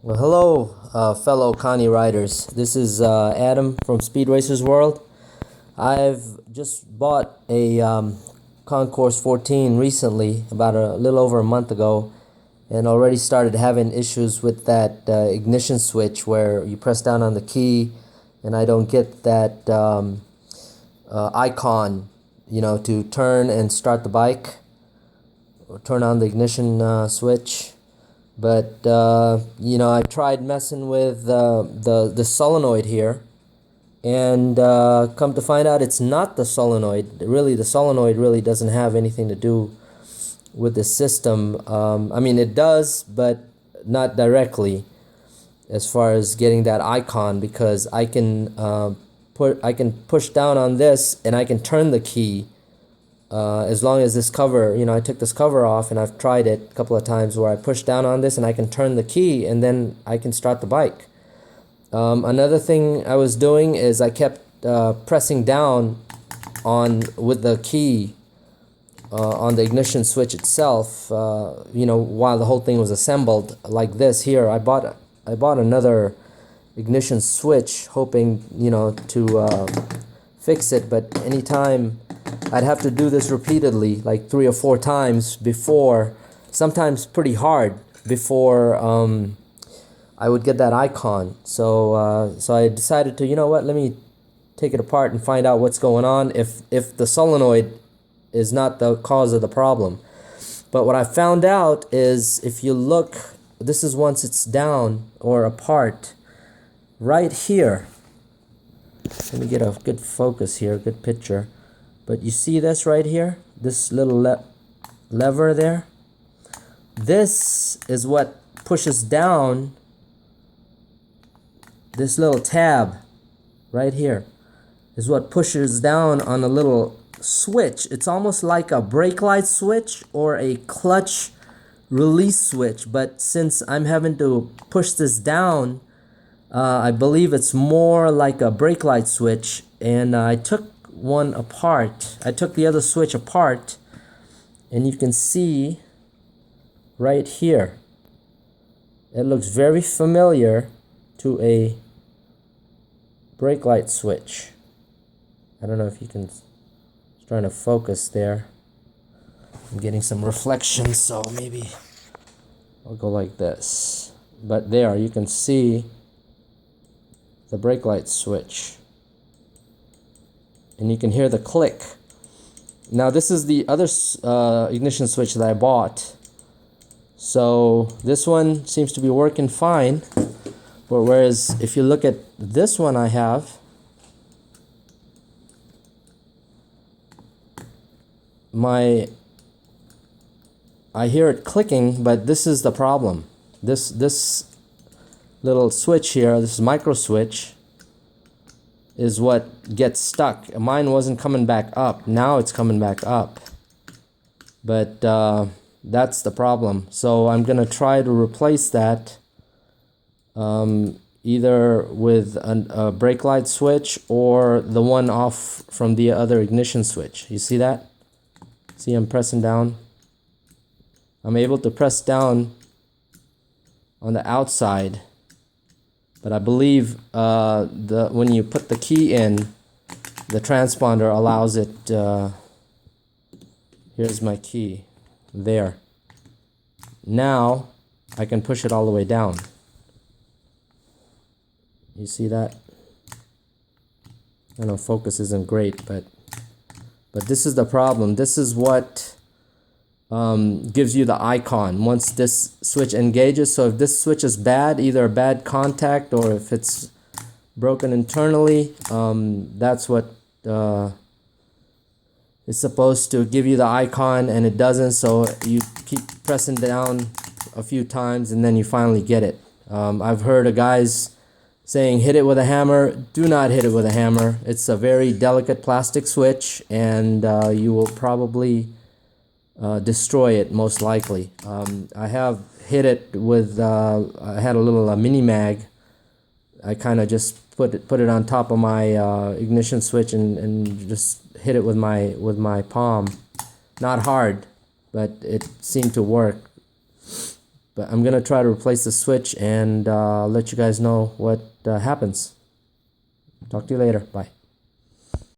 Well, hello, fellow Connie riders. This is Adam from Speed Racers World. I've just bought a Concours 14 recently, about a little over a month ago, and already started having issues with that ignition switch where you press down on the key, and I don't get that icon, to turn and start the bike or turn on the ignition switch. But I tried messing with the solenoid here, and come to find out it's not the solenoid. Really, the solenoid really doesn't have anything to do with the system. I mean, it does, but not directly as far as getting that icon, because I can push down on this and I can turn the key. As long as this cover, I took this cover off, and I've tried it a couple of times where I push down on this and I can turn the key, and then I can start the bike. Another thing I was doing is I kept pressing down with the key on the ignition switch itself, while the whole thing was assembled like this here. I bought another ignition switch hoping, to fix it, but anytime I'd have to do this repeatedly, like 3 or 4 times before, sometimes pretty hard, before I would get that icon. So I decided to, let me take it apart and find out what's going on, if the solenoid is not the cause of the problem. But what I found out is, if you look, this is once it's down or apart, right here. Let me get a good focus here, good picture. But you see this right here? This little lever there? This is what pushes down this little tab right here. Is what pushes down on a little switch. It's almost like a brake light switch or a clutch release switch. But since I'm having to push this down, I believe it's more like a brake light switch. And I took one apart. I took the other switch apart, and you can see right here, it looks very familiar to a brake light switch. I don't know if you can, it's trying to focus there. I'm getting some reflection, so maybe I'll go like this. But there you can see the brake light switch, and you can hear the click. Now this is the other ignition switch that I bought. So this one seems to be working fine. But whereas if you look at this one I have, I hear it clicking, but this is the problem. This little switch here, this micro switch, is what gets stuck. Mine wasn't coming back up. Now it's coming back up. But that's the problem. So I'm going to try to replace that either with a brake light switch or the one off from the other ignition switch. You see that? See, I'm pressing down. I'm able to press down on the outside. But I believe when you put the key in, the transponder allows it. Here's my key. There. Now I can push it all the way down. You see that? I know focus isn't great, but this is the problem. This is what gives you the icon once this switch engages. So if this switch is bad, either a bad contact or if it's broken internally, that's what is supposed to give you the icon, and it doesn't. So you keep pressing down a few times and then you finally get it. I've heard of guys saying hit it with a hammer. Do not hit it with a hammer. It's a very delicate plastic switch, and you will probably destroy it most likely. I have hit it with I had a little mini mag. I kind of just put it on top of my ignition switch and just hit it with my palm. Not hard, but it seemed to work. But I'm gonna try to replace the switch and let you guys know what happens. Talk to you later. Bye.